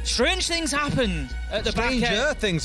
Strange things happened at the back end.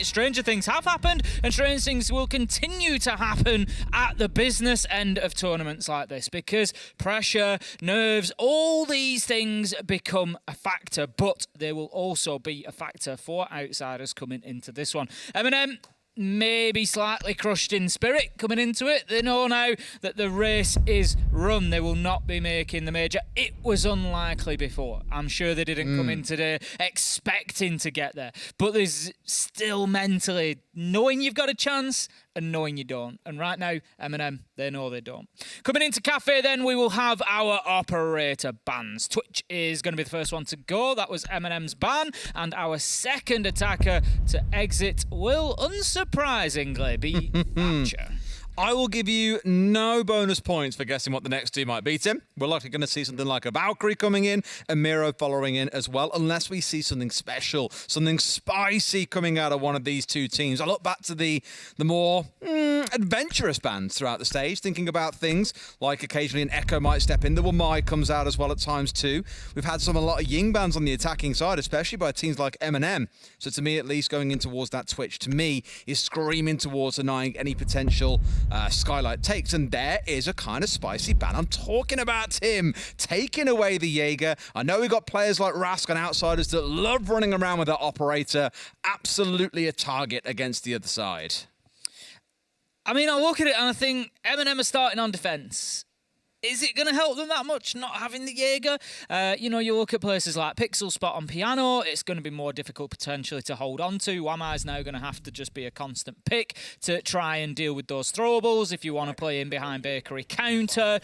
Stranger things have happened, and strange things will continue to happen at the business end of tournaments like this, because pressure, nerves, all these things become a factor, but they will also be a factor for outsiders coming into this one. MNM maybe slightly crushed in spirit coming into it. They know now that the race is run. They will not be making the major. It was unlikely before. I'm sure they didn't come in today expecting to get there. But there's still mentally knowing you've got a chance and knowing you don't. And right now, MNM, they know they don't. Coming into Cafe then, we will have our operator bans. Twitch is going to be the first one to go. That was MNM's ban. And our second attacker to exit will, unsurprisingly, be Thatcher. I will give you no bonus points for guessing what the next two might be, Tim. We're likely going to see something like a Valkyrie coming in and Miro following in as well, unless we see something special, something spicy coming out of one of these two teams. I look back to the more adventurous bands throughout the stage, thinking about things like occasionally an Echo might step in. The Wamai comes out as well at times too. We've had a lot of Ying bands on the attacking side, especially by teams like MNM. So to me, at least, going in towards that Twitch, to me, is screaming towards denying any potential Skylight takes, and there is a kind of spicy ban I'm talking about, Tim. Taking away the Jaeger. I know we've got players like Rask and outsiders that love running around with that operator. Absolutely a target against the other side. I mean, I look at it and I think MNM are starting on defense. Is it going to help them that much not having the Jaeger? You look at places like Pixel Spot on piano, it's going to be more difficult potentially to hold on to. Wamai's now going to have to just be a constant pick to try and deal with those throwables if you want to play in behind Bakery counter.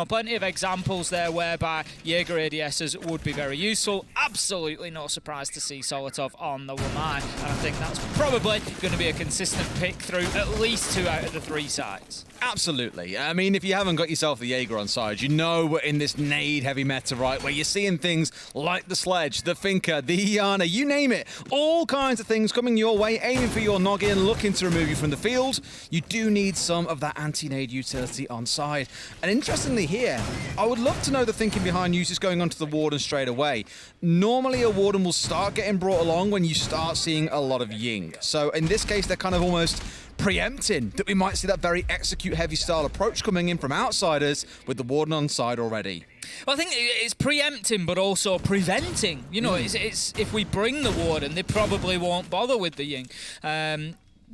Plenty of examples there whereby Jaeger ADSs would be very useful. Absolutely no surprise to see Solotov on the Wamai, and I think that's probably going to be a consistent pick through at least 2 out of the 3 sides. Absolutely. I mean, if you haven't got yourself the Jaeger on side, you know we're in this nade heavy meta, right, where you're seeing things like the Sledge, the Finker, the Iana, you name it. All kinds of things coming your way, aiming for your noggin, looking to remove you from the field. You do need some of that anti-nade utility on side. And interestingly here, I would love to know the thinking behind users going onto the Warden straight away. Normally a Warden will start getting brought along when you start seeing a lot of Ying. So in this case, they're kind of almost preempting that we might see that very execute-heavy style approach coming in from outsiders with the Warden on side already. Well, I think it's preempting, but also preventing. It's if we bring the Warden, they probably won't bother with the Ying.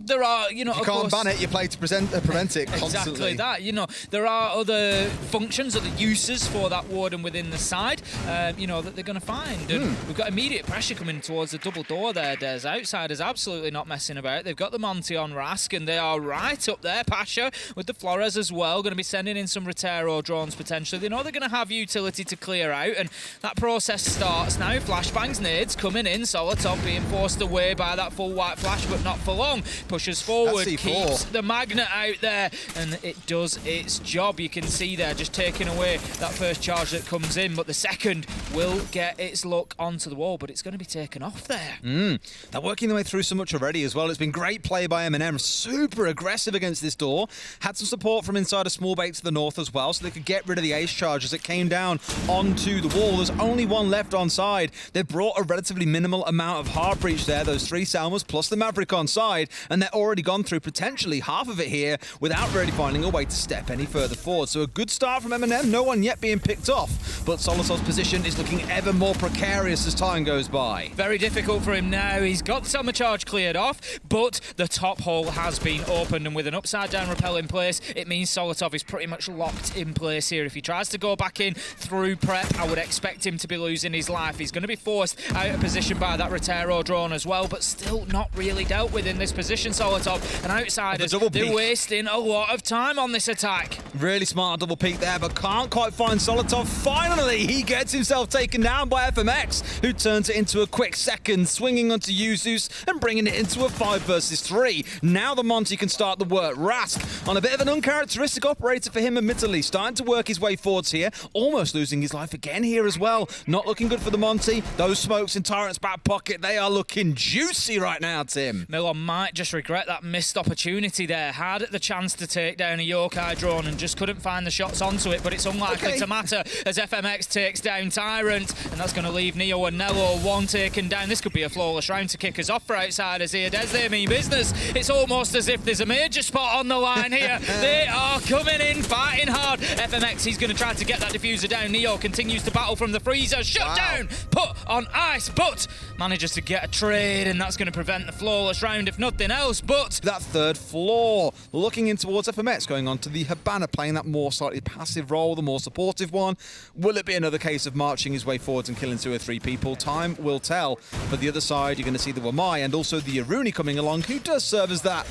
There are, you can't ban it, you play to prevent it constantly. Exactly that. There are other functions, other uses for that Warden within the side, that they're going to find. And we've got immediate pressure coming towards the double door there, Des. Outsiders absolutely not messing about. They've got the Monty on Rask, and they are right up there. Pasha with the Flores as well, going to be sending in some Rotero drones potentially. They know they're going to have utility to clear out, and that process starts now. Flashbangs, nades coming in. Solotov being forced away by that full white flash, but not for long. Pushes forward, keeps the magnet out there, and it does its job. You can see there just taking away that first charge that comes in, but the second will get its look onto the wall, but it's going to be taken off there. They're working their way through so much already as well. It's been great play by MNM, super aggressive against this door. Had some support from inside a small bait to the north as well, so they could get rid of the ace charge as it came down onto the wall. There's only one left on side. They've brought a relatively minimal amount of hard breach there, those 3 Salmas plus the Maverick on side, and they're already gone through potentially half of it here without really finding a way to step any further forward. So a good start from MNM, no one yet being picked off, but Solotov's position is looking ever more precarious as time goes by. Very difficult for him now. He's got the Selma charge cleared off, but the top hole has been opened, and with an upside down rappel in place, it means Solotov is pretty much locked in place here. If he tries to go back in through prep, I would expect him to be losing his life. He's going to be forced out of position by that Rotero drone as well, but still not really dealt with in this position, Solotov. And outsiders, they're wasting a lot of time on this attack. Really smart double peek there, but can't quite find Solotov. Finally, he gets himself taken down by FMX, who turns it into a quick second, swinging onto Yuzus and bringing it into a 5 versus 3. Now the Monty can start the work. Rask on a bit of an uncharacteristic operator for him, admittedly, starting to work his way forwards here, almost losing his life again here as well. Not looking good for the Monty. Those smokes in Tyrant's back pocket, they are looking juicy right now, Tim. Milon might just just regret that missed opportunity there. Had the chance to take down a Yokai drone and just couldn't find the shots onto it, but it's unlikely to matter as FMX takes down Tyrant, and that's going to leave Neo and Nello one taken down. This could be a flawless round to kick us off for Outsiders here. Des, they mean business. It's almost as if there's a major spot on the line here. They are coming in, fighting hard. FMX, he's going to try to get that diffuser down. Neo continues to battle from the freezer. Shut down, put on ice, but manages to get a trade, and that's going to prevent the flawless round if nothing else. But that third floor, looking in towards FMX, going on to the Habana, playing that more slightly passive role, the more supportive one. Will it be another case of marching his way forwards and killing 2 or 3 people? Time will tell. But the other side, you're going to see the Wamai and also the Aruni coming along, who does serve as that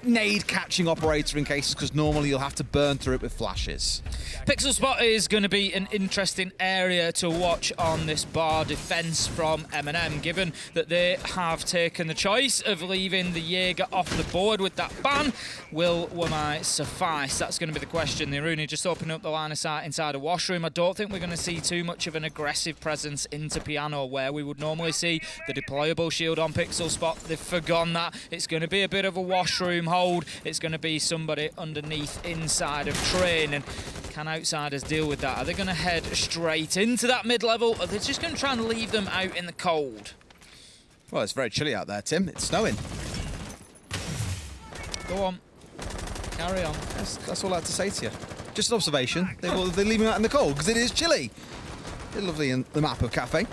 nade catching operator in cases, because normally you'll have to burn through it with flashes. Pixel Spot is going to be an interesting area to watch on this bar defense from MNM, given that they have taken the choice of leaving the Jaeger off the board with that ban. Will Wamai suffice? That's going to be the question. The Aruni just opening up the line of sight inside a washroom. I don't think we're going to see too much of an aggressive presence into Piano, where we would normally see the deployable shield on Pixel Spot. They've forgone that. It's going to be a bit of a washroom hold. It's going to be somebody underneath inside of Train, and can Outsiders deal with that? Are they going to head straight into that mid-level, or are they just going to try and leave them out in the cold? Well, it's very chilly out there, Tim. It's snowing. Go on. Carry on. That's all I have to say to you. Just an observation. They leave me out in the cold because it is chilly. They're lovely in the map of Cafe.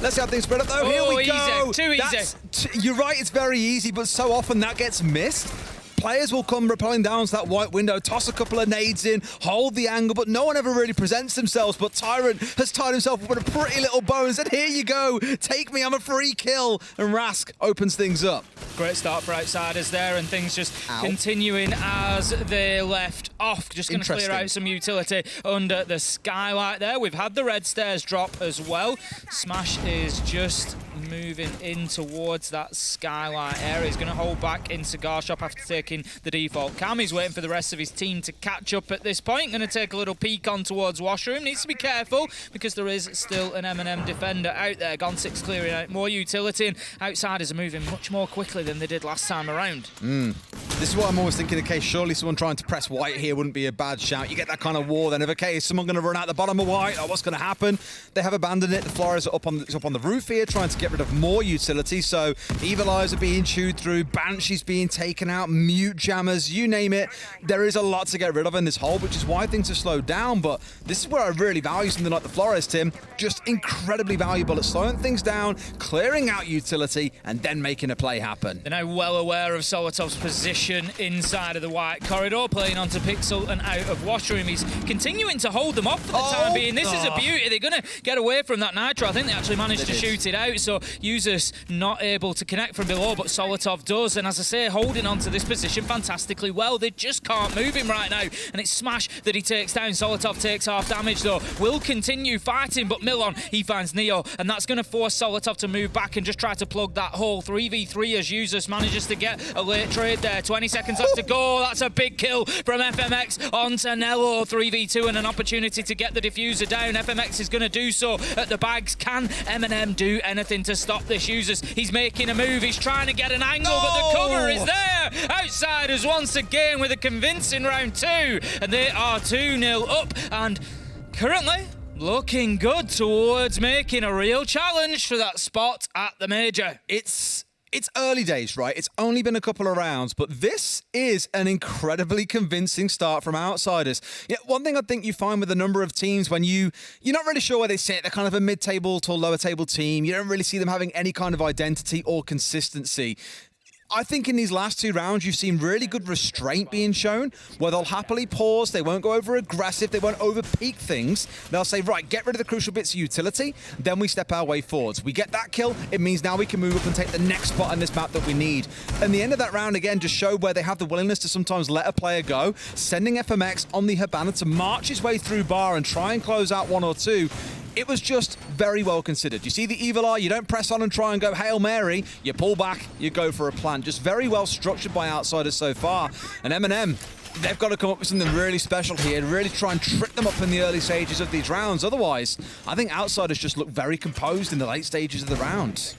Let's see how things spread up, though. Here we go. Too easy. You're right, it's very easy, but so often that gets missed. Players will come rappelling down to that white window, toss a couple of nades in, hold the angle, but no one ever really presents themselves. But Tyrant has tied himself up with a pretty little bow and said, here you go, take me, I'm a free kill. And Rask opens things up. Great start for Outsiders there, and things just continuing as they left off. Just going to clear out some utility under the skylight there. We've had the red stairs drop as well. Smash is just moving in towards that skylight area. He's going to hold back in Cigar Shop after taking the default cam. He's waiting for the rest of his team to catch up at this point. Going to take a little peek on towards Washroom. Needs to be careful because there is still an MNM defender out there. Gon6 clearing out more utility, and Outsiders are moving much more quickly than they did last time around. This is what I'm always thinking. Okay, surely someone trying to press white here wouldn't be a bad shout. You get that kind of war then of, okay, is someone going to run out the bottom of white? Oh, what's going to happen? They have abandoned it. The Flores are up on the roof here, trying to get rid of more utility. So Evil Eyes are being chewed through, Banshee's being taken out, Mute Jammers, you name it. There is a lot to get rid of in this hole, which is why things have slowed down. But this is where I really value something like the Flores, Tim. Just incredibly valuable at slowing things down, clearing out utility, and then making a play happen. They're now well aware of Solotov's position inside of the white corridor, playing onto Pixel and out of Washroom. He's continuing to hold them off for the time being. This is a beauty. They're going to get away from that Nitro. I think they actually managed to shoot it out, so users not able to connect from below, but Solotov does. And as I say, holding onto this position fantastically well. They just can't move him right now, and it's Smash that he takes down. Solotov takes half damage, though. Will continue fighting, but Milon, he finds Neo, and that's going to force Solotov to move back and just try to plug that hole. 3v3 as users manages to get a late trade there. 20 seconds left to go. That's a big kill from FMX onto Nello. 3v2 and an opportunity to get the diffuser down. FMX is going to do so at the bags. Can MNM do anything to stop this? Users, he's making a move. He's trying to get an angle, but the cover is there. Outsiders once again with a convincing round 2, and they are 2-0 up, and currently looking good towards making a real challenge for that spot at the major. It's early days, right? It's only been a couple of rounds, but this is an incredibly convincing start from Outsiders. Yeah, one thing I think you find with a number of teams, when you're not really sure where they sit, they're kind of a mid-table to lower table team. You don't really see them having any kind of identity or consistency. I think in these last 2 rounds, you've seen really good restraint being shown, where they'll happily pause, they won't go over aggressive, they won't over peak things. They'll say, right, get rid of the crucial bits of utility, then we step our way forwards. We get that kill, it means now we can move up and take the next spot on this map that we need. And the end of that round, again, just showed where they have the willingness to sometimes let a player go, sending FMX on the Habana to march his way through bar and try and close out 1 or 2. It was just very well considered. You see the Evil Eye, you don't press on and try and go Hail Mary, you pull back, you go for a plan. Just very well structured by Outsiders so far. And MNM, they've got to come up with something really special here and really try and trick them up in the early stages of these rounds. Otherwise, I think Outsiders just look very composed in the late stages of the round.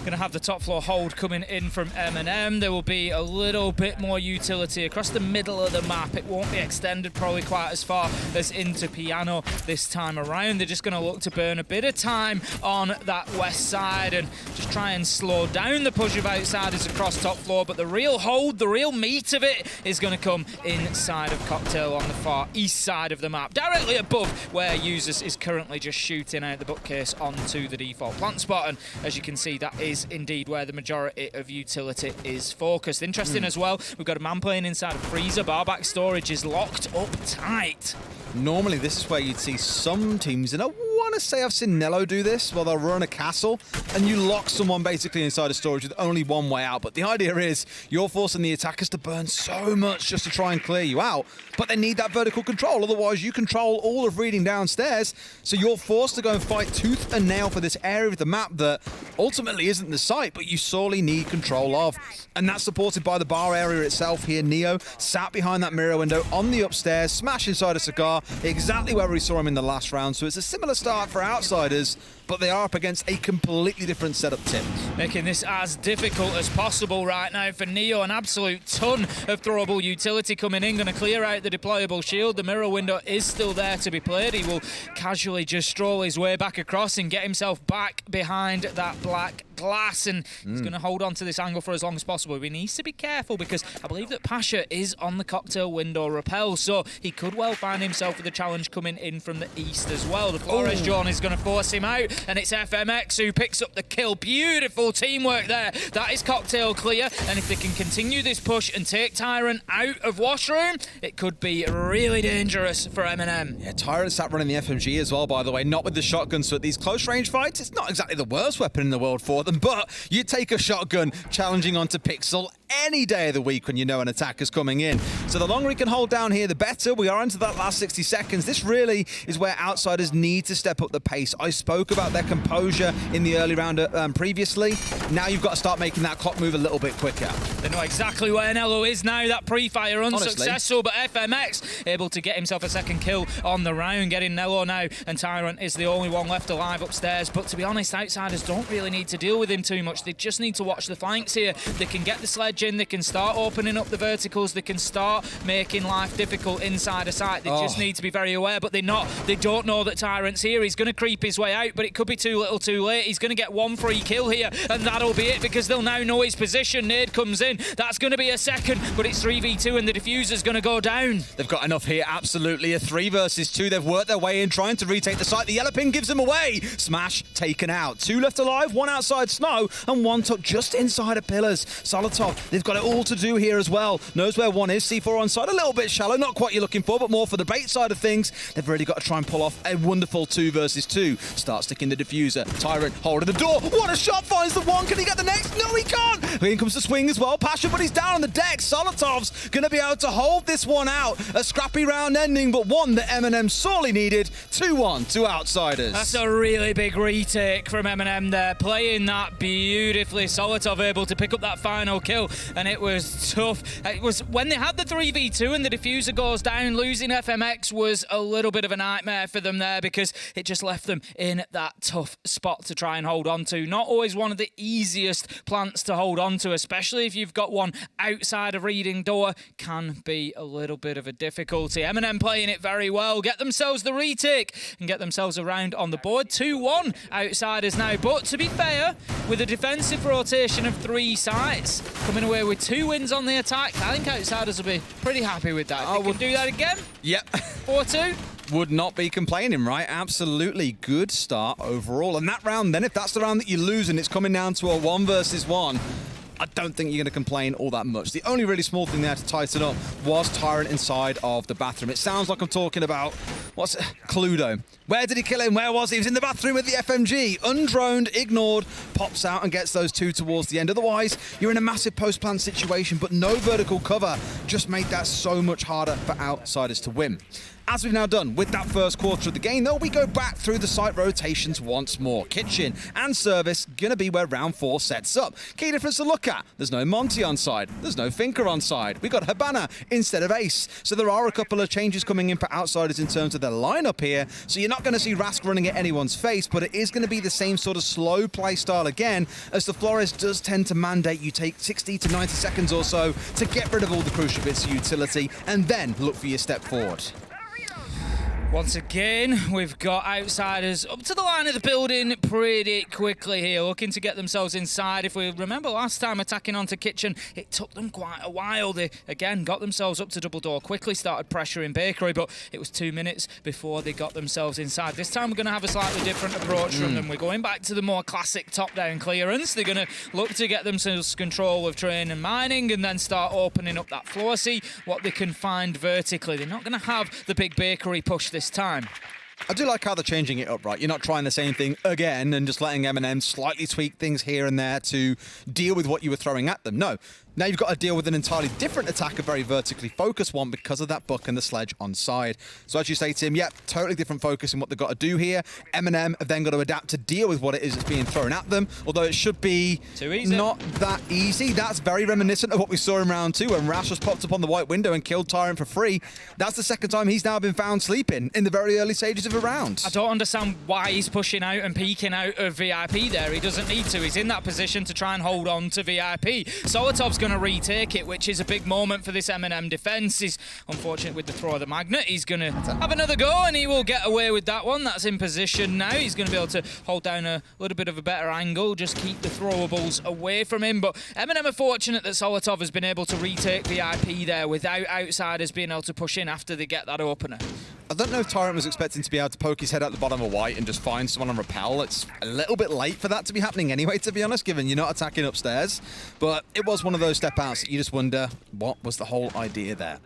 Going to have the top floor hold coming in from MNM. There will be a little bit more utility across the middle of the map. It won't be extended probably quite as far as into Piano this time around. They're just going to look to burn a bit of time on that west side and just try and slow down the push of outsiders across top floor. But the real hold, the real meat of it is going to come inside of Cocktail on the far east side of the map, directly above where Users is currently just shooting out the bookcase onto the default plant spot. And as you can see, that is indeed where the majority of utility is focused. Interesting as well, we've got a man playing inside of Freezer. Barback storage is locked up tight. Normally, this is where you'd see some teams, and I want to say I've seen Nello do this, where they'll run a castle, and you lock someone basically inside of storage with only one way out. But the idea is you're forcing the attackers to burn so much just to try and clear you out, but they need that vertical control. Otherwise, you control all of reading downstairs, so you're forced to go and fight tooth and nail for this area of the map that ultimately isn't the site, but you sorely need control of. And that's supported by the bar area itself here. Neo sat behind that mirror window on the upstairs, smash inside a cigar, exactly where we saw him in the last round. So it's a similar start for outsiders, but they are up against a completely different setup, Tim. Making this as difficult as possible right now for Neo. An absolute ton of throwable utility coming in, going to clear out the deployable shield. The mirror window is still there to be played. He will casually just stroll his way back across and get himself back behind that black glass, and he's going to hold on to this angle for as long as possible. He needs to be careful because I believe that Pasha is on the Cocktail window rappel, so he could well find himself with a challenge coming in from the east as well. The Flores John is going to force him out, and it's FMX who picks up the kill. Beautiful teamwork there. That is Cocktail clear, and if they can continue this push and take Tyrant out of Washroom, it could be really dangerous for MNM. Yeah, Tyrant sat running the FMG as well, by the way, not with the shotgun, so at these close range fights, it's not exactly the worst weapon in the world for them, but you take a shotgun challenging onto Pixel any day of the week when you know an attacker's coming in. So the longer he can hold down here, the better. We are into that last 60 seconds. This really is where outsiders need to step up the pace. I spoke about their composure in the early round previously. Now you've got to start making that clock move a little bit quicker. They know exactly where Nello is now. That pre-fire unsuccessful, but FMX able to get himself a second kill on the round, getting Nello now, and Tyrant is the only one left alive upstairs. But to be honest, outsiders don't really need to deal with him too much. They just need to watch the flanks here. They can get the sledge in, they can start opening up the verticals, they can start making life difficult inside a site. They just need to be very aware, but they're not. They don't know that Tyrant's here. He's going to creep his way out, but it could be too little too late. He's going to get one free kill here, and that'll be it because they'll now know his position. Nade comes in. That's going to be a second, but it's 3v2 and the diffuser's going to go down. They've got enough here, absolutely. A 3 versus 2. They've worked their way in, trying to retake the site. The yellow pin gives them away. Smash taken out. 2 left alive, 1 outside Snow, and 1 tucked just inside of Pillars. Solotov, they've got it all to do here as well. Knows where 1 is. C4 on side, a little bit shallow. Not quite you're looking for, but more for the bait side of things. They've really got to try and pull off a wonderful 2 versus 2. Start sticking the diffuser. Tyrant holding the door. What a shot! Finds the 1. Can he get the next? No, he can't. In comes the swing as well. Pasha, but he's down on the deck. Solotov's going to be able to hold this one out. A scrappy round ending, but one that MNM sorely needed. 2-1 to outsiders. That's a really big retake from MNM there. Playing that beautifully. Solotov able to pick up that final kill, and it was tough. It was when they had the 3v2 and the diffuser goes down, losing FMX was a little bit of a nightmare for them there because it just left them in that tough spot to try and hold on to. Not always one of the easiest plants to hold on to, especially if you've got one outside of reading door, can be a little bit of a difficulty. MNM playing it very well, get themselves the retake and get themselves around on the board. 2-1 outsiders now, but to be fair, with a defensive rotation of 3 sites, coming away with 2 wins on the attack, I think outsiders will be pretty happy with that. They can do that again? Yep. 4-2? Would not be complaining, right? Absolutely good start overall. And that round then, if that's the round that you lose and it's coming down to a 1 versus 1, I don't think you're going to complain all that much. The only really small thing there to tighten up was Tyrant inside of the bathroom. It sounds like I'm talking about, Cluedo. Where did he kill him? Where was he? He was in the bathroom with the FMG. Undroned, ignored, pops out and gets those 2 towards the end. Otherwise, you're in a massive post-plant situation, but no vertical cover just made that so much harder for outsiders to win. As we've now done with that first quarter of the game, though, we go back through the site rotations once more. Kitchen and service gonna be where round 4 sets up. Key difference to look at: there's no Monty on side, there's no Finker on side. We got Habana instead of Ace. So there are a couple of changes coming in for outsiders in terms of their lineup here. So you're not going to see Rask running at anyone's face, but it is going to be the same sort of slow play style again, as the Flores does tend to mandate you take 60 to 90 seconds or so to get rid of all the crucial bits of utility and then look for your step forward. Once again, we've got outsiders up to the line of the building pretty quickly here, looking to get themselves inside. If we remember last time attacking onto Kitchen, it took them quite a while. They, again, got themselves up to double door, quickly started pressuring Bakery, but it was 2 minutes before they got themselves inside. This time we're going to have a slightly different approach from them. We're going back to the more classic top-down clearance. They're going to look to get themselves control of train and mining and then start opening up that floor, see what they can find vertically. They're not going to have the big Bakery push this time. I do like how they're changing it up, right? You're not trying the same thing again and just letting MNM slightly tweak things here and there to deal with what you were throwing at them. No. Now you've got to deal with an entirely different attack, a very vertically focused one, because of that buck and the sledge on side. So as you say, Tim, yeah, totally different focus in what they've got to do here. MNM have then got to adapt to deal with what it is that's being thrown at them, although it should be not that easy. That's very reminiscent of what we saw in round 2 when Rash just popped up on the white window and killed Tyrant for free. That's the second time he's now been found sleeping in the very early stages of a round. I don't understand why he's pushing out and peeking out of VIP there. He doesn't need to. He's in that position to try and hold on to VIP. Solotov's going to retake it, which is a big moment for this MNM defense. He's unfortunate with the throw of the magnet. He's going to have another go, and he will get away with that one. That's in position now. He's going to be able to hold down a little bit of a better angle, just keep the throwables away from him. But MNM are fortunate that Solotov has been able to retake VIP there without outsiders being able to push in after they get that opener. I don't know if Tyrant was expecting to be able to poke his head out the bottom of white and just find someone on rappel. It's a little bit late for that to be happening anyway, to be honest, given you're not attacking upstairs. But it was one of those step outs that you just wonder, what was the whole idea there?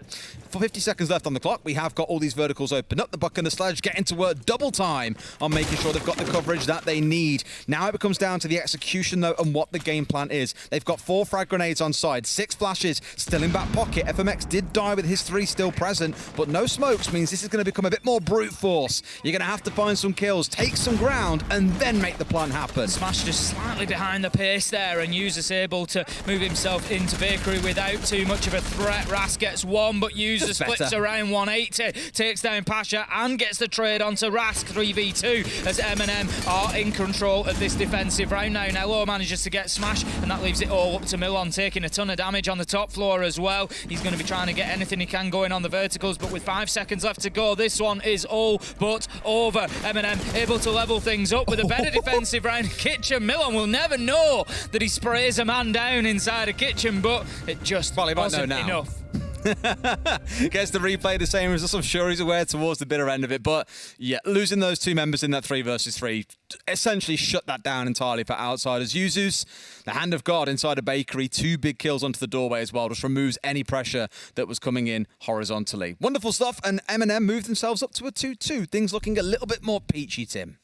For 50 seconds left on the clock, we have got all these verticals open up. The buck and the sledge getting to work double time on making sure they've got the coverage that they need. Now it becomes down to the execution, though, and what the game plan is. They've got 4 frag grenades on side, 6 flashes still in back pocket. FMX did die with his 3 still present, but no smokes means this is going to become a bit more brute force. You're going to have to find some kills, take some ground, and then make the plan happen. Smash just slightly behind the pace there, and Usus able to move himself into Bakery without too much of a threat. Ras gets one, but Usus splits around 180, takes down Pasha and gets the trade onto Rask 3v2 as MNM are in control of this defensive round now. Nello manages to get smashed, and that leaves it all up to Milon, taking a ton of damage on the top floor as well. He's going to be trying to get anything he can going on the verticals, but with 5 seconds left to go, this one is all but over. MNM able to level things up with a better defensive round. Kitchen, Milon will never know that he sprays a man down inside a Kitchen, but it just wasn't enough. Gets the replay the same as us. I'm sure he's aware towards the bitter end of it, but yeah, losing those 2 members in that 3 versus 3 essentially shut that down entirely for outsiders. Yuzus, the hand of God inside a Bakery, 2 big kills onto the doorway as well, just removes any pressure that was coming in horizontally. Wonderful stuff, and MNM moved themselves up to a 2-2. Things looking a little bit more peachy, Tim.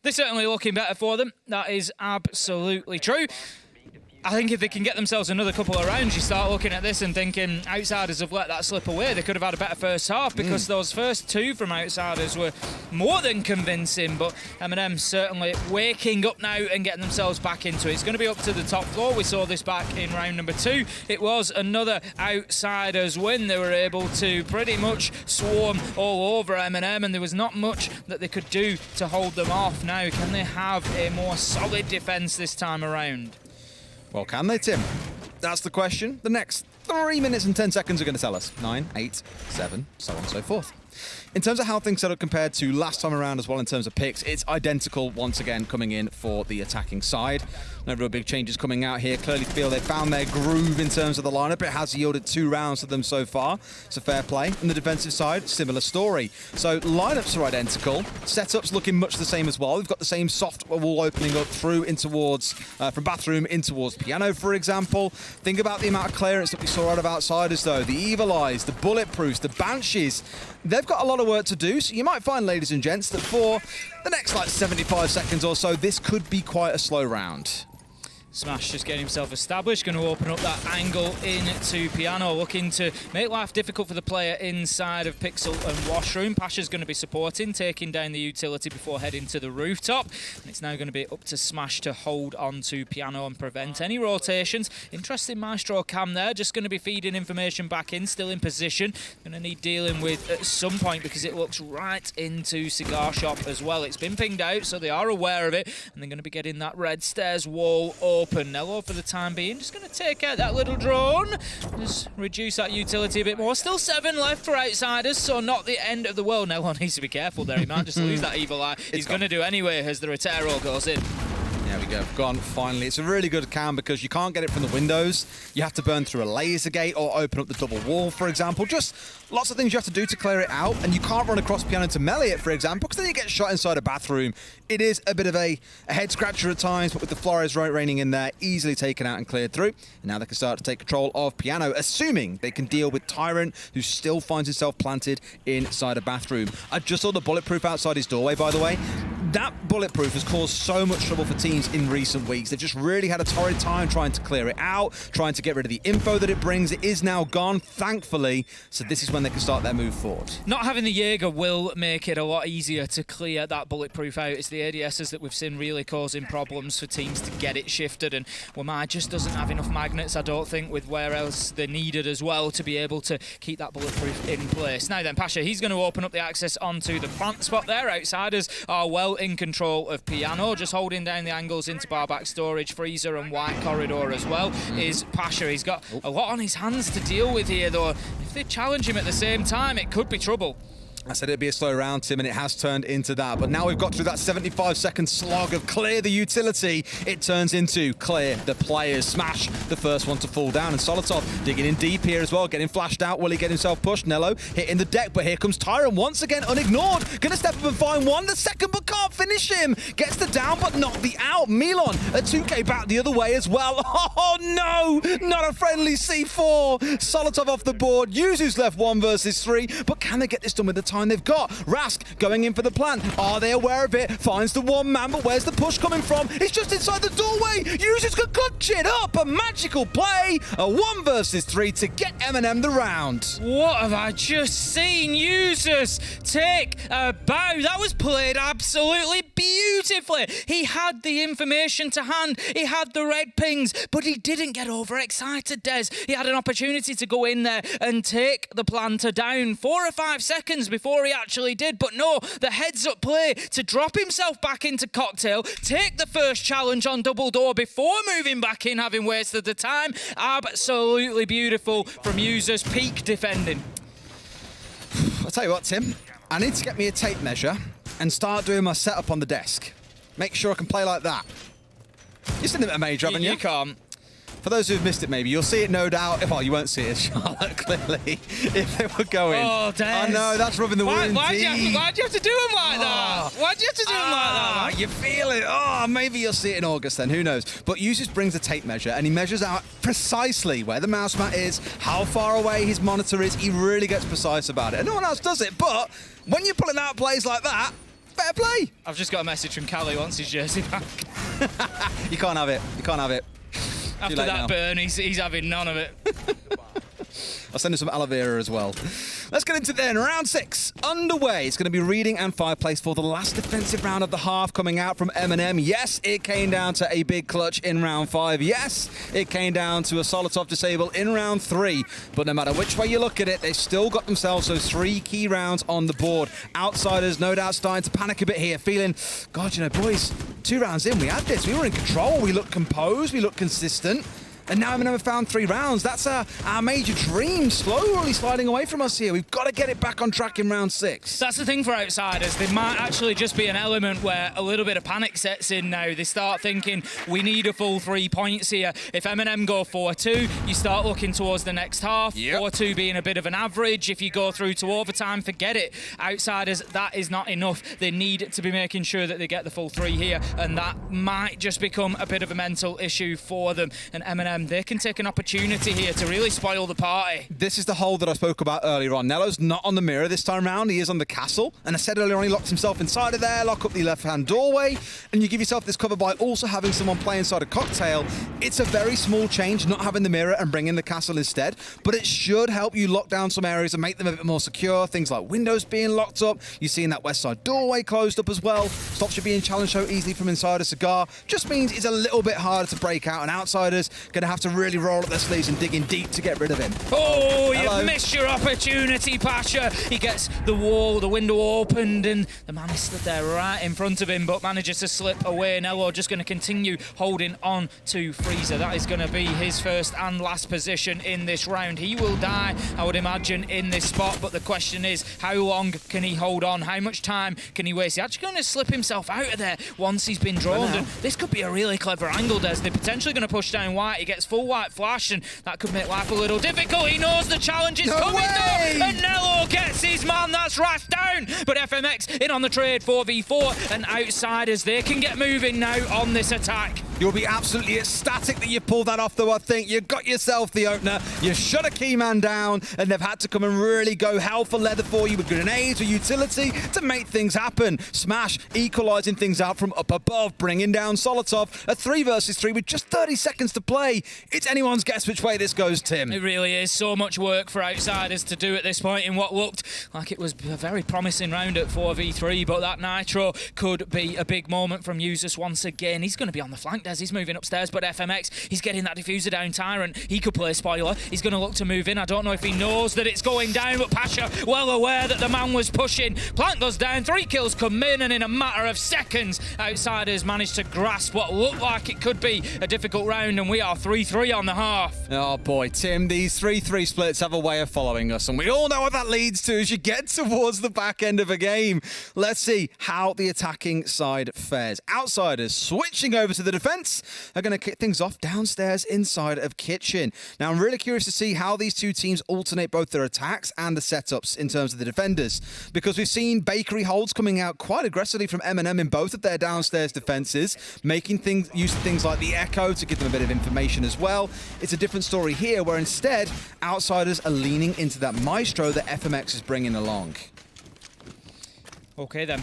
They're certainly looking better for them. That is absolutely true. I think if they can get themselves another couple of rounds, you start looking at this and thinking outsiders have let that slip away. They could have had a better first half because those first 2 from outsiders were more than convincing, but MNM certainly waking up now and getting themselves back into it. It's going to be up to the top floor. We saw this back in round number 2. It was another outsiders win. They were able to pretty much swarm all over MNM, and there was not much that they could do to hold them off. Now, can they have a more solid defense this time around? Well, can they, Tim? That's the question. The next 3 minutes and 10 seconds are going to tell us. 9, 8, 7, so on and so forth. In terms of how things set up compared to last time around as well in terms of picks, it's identical once again coming in for the attacking side. No real big changes coming out here. Clearly feel they found their groove in terms of the lineup. It has yielded 2 rounds to them so far. So fair play. On the defensive side, similar story. So lineups are identical. Setups looking much the same as well. We've got the same soft wall opening up through in towards, from bathroom in towards piano, for example. Think about the amount of clearance that we saw out of outsiders though. The Evil Eyes, the Bulletproofs, the Banshees. They've got a lot of work to do, so you might find, ladies and gents, that for the next like 75 seconds or so, this could be quite a slow round. Smash just getting himself established, going to open up that angle into Piano, looking to make life difficult for the player inside of Pixel and Washroom. Pasha's going to be supporting, taking down the utility before heading to the rooftop. And it's now going to be up to Smash to hold on to Piano and prevent any rotations. Interesting Maestro cam there, just going to be feeding information back in, still in position. Going to need dealing with at some point because it looks right into Cigar Shop as well. It's been pinged out, so they are aware of it, and they're going to be getting that red stairs wall open. Nello, for the time being, just going to take out that little drone, just reduce that utility a bit more. Still 7 left for Outsiders, so not the end of the world. Nello needs to be careful there. He might just lose that evil eye. He's going to do anyway as the Retero goes in. There we go, gone finally. It's a really good cam because you can't get it from the windows. You have to burn through a laser gate or open up the double wall, for example. Just lots of things you have to do to clear it out, and you can't run across Piano to melee it, for example, because then you get shot inside a bathroom. It is a bit of a head scratcher at times, but with the Flores raining in there, easily taken out and cleared through. And now they can start to take control of Piano, assuming they can deal with Tyrant, who still finds himself planted inside a bathroom. I just saw the bulletproof outside his doorway, by the way. That bulletproof has caused so much trouble for teams in recent weeks. They've just really had a torrid time trying to clear it out, trying to get rid of the info that it brings. It is now gone, thankfully, so this is when they can start their move forward. Not having the Jaeger will make it a lot easier to clear that bulletproof out. It's the ADSs that we've seen really causing problems for teams to get it shifted, and Wamai just doesn't have enough magnets, I don't think, with where else they're needed as well to be able to keep that bulletproof in place. Now then, Pasha, he's going to open up the access onto the plant spot there. Outsiders are well in control of Piano, just holding down the angles into barback storage, freezer and white corridor as well is Pasha. He's got a lot on his hands to deal with here, though. If they challenge him at the same time, it could be trouble. I said it'd be a slow round, Tim, and it has turned into that. But now we've got through that 75-second slog of clear the utility. It turns into clear the players. Smash, the first one to fall down. And Solotov digging in deep here as well, getting flashed out. Will he get himself pushed? Nello hitting the deck, but here comes Tyrant once again, unignored. Gonna step up and find one. The second, but can't finish him. Gets the down, but not the out. Milon, a 2K back the other way as well. Oh, no, not a friendly C4. Solotov off the board. Yuzu's left 1 versus 3, but can they get this done with the time they've got? Rask going in for the plant. Are they aware of it? Finds the one man, but where's the push coming from? It's just inside the doorway. Users can clutch it up. A magical play. A 1 versus 3 to get MNM the round. What have I just seen? Users take a bow. That was played absolutely beautifully. He had the information to hand. He had the red pings, but he didn't get overexcited, Des. He had an opportunity to go in there and take the planter down 4 or 5 seconds before he actually did, but no, the heads-up play to drop himself back into Cocktail, take the first challenge on double door before moving back in, having wasted the time. Absolutely beautiful from Users. Peak defending. I'll tell you what, Tim, I need to get me a tape measure and start doing my setup on the desk. Make sure I can play like that. You've seen it at Major, haven't you? You can't. For those who've missed it, maybe you'll see it, no doubt. Well, you won't see it, Charlotte, clearly, if they were going. Oh, Des. I know, that's rubbing the wound. Why'd you have to do him like that? Why'd you have to do him like that? You feel it. Oh, maybe you'll see it in August then, who knows. But Users brings a tape measure, and he measures out precisely where the mouse mat is, how far away his monitor is. He really gets precise about it. And no one else does it, but when you're pulling out plays like that, fair play. I've just got a message from Callie, wants his jersey back. You can't have it. You can't have it. After that burn, he's having none of it. I'll send him some aloe vera as well. Let's get into then. Round 6 underway. It's going to be Reading and Fireplace for the last defensive round of the half coming out from MNM. Yes, it came down to a big clutch in round 5. Yes, it came down to a Solotov disable in round 3. But no matter which way you look at it, they've still got themselves those 3 key rounds on the board. Outsiders, no doubt, starting to panic a bit here, feeling, God, you know, boys, 2 rounds in, we had this. We were in control. We looked composed. We looked consistent. And now MNM have found 3 rounds. That's our major dream slowly sliding away from us here. We've got to get it back on track in round 6. That's the thing for Outsiders. There might actually just be an element where a little bit of panic sets in now. They start thinking, we need a full 3 points here. If MNM go 4-2, you start looking towards the next half. Yep. 4-2 being a bit of an average. If you go through to overtime, forget it. Outsiders, that is not enough. They need to be making sure that they get the full 3 here. And that might just become a bit of a mental issue for them. And MNM MNM, they can take an opportunity here to really spoil the party. This is the hole that I spoke about earlier on. Nello's not on the mirror this time around. He is on the castle. And I said earlier on, he locks himself inside of there, lock up the left-hand doorway, and you give yourself this cover by also having someone play inside a cocktail. It's a very small change not having the mirror and bringing the castle instead, but it should help you lock down some areas and make them a bit more secure. Things like windows being locked up. You're seeing that west side doorway closed up as well. Stops you being challenged so easily from inside a cigar. Just means it's a little bit harder to break out, and outsiders going to have to really roll up their sleeves and dig in deep to get rid of him. Oh, you've missed your opportunity, Pasha. He gets the window opened, and the man is stood there right in front of him, but manages to slip away. Nello just going to continue holding on to Freezer. That is going to be his first and last position in this round. He will die, I would imagine, in this spot, but the question is, how long can he hold on? How much time can he waste? He's actually going to slip himself out of there once he's been drawn, and this could be a really clever angle, Des. They're potentially going to push down white. He gets full white flash, and that could make life a little difficult. He knows the challenge is coming though, and Nello gets his man. That's Rash down, but FMX in on the trade 4v4, and outsiders, they can get moving now on this attack. You'll be absolutely ecstatic that you pulled that off, though, I think. You got yourself the opener. You shut a key man down, and they've had to come and really go hell for leather for you with grenades or utility to make things happen. Smash equalising things out from up above, bringing down Solotov. A 3 versus 3 with just 30 seconds to play. It's anyone's guess which way this goes, Tim. It really is. So much work for outsiders to do at this point in what looked like it was a very promising round at 4v3, but that Nitro could be a big moment from Usus once again. He's going to be on the flank, Des. He's moving upstairs, but FMX, he's getting that diffuser down. Tyrant, he could play spoiler. He's going to look to move in. I don't know if he knows that it's going down, but Pasha, well aware that the man was pushing. Plant goes down, 3 kills come in, and in a matter of seconds, outsiders managed to grasp what looked like it could be a difficult round, and we are 3-3 on the half. Oh boy, Tim, these 3-3 splits have a way of following us, and we all know what that leads to as you get towards the back end of a game. Let's see how the attacking side fares. Outsiders switching over to the defense are going to kick things off downstairs inside of Kitchen. Now, I'm really curious to see how these two teams alternate both their attacks and the setups in terms of the defenders, because we've seen Bakery holds coming out quite aggressively from MNM in both of their downstairs defenses, making use of things like the Echo to give them a bit of information as well. It's a different story here, where instead, outsiders are leaning into that Maestro that FMX is bringing along. Okay, then.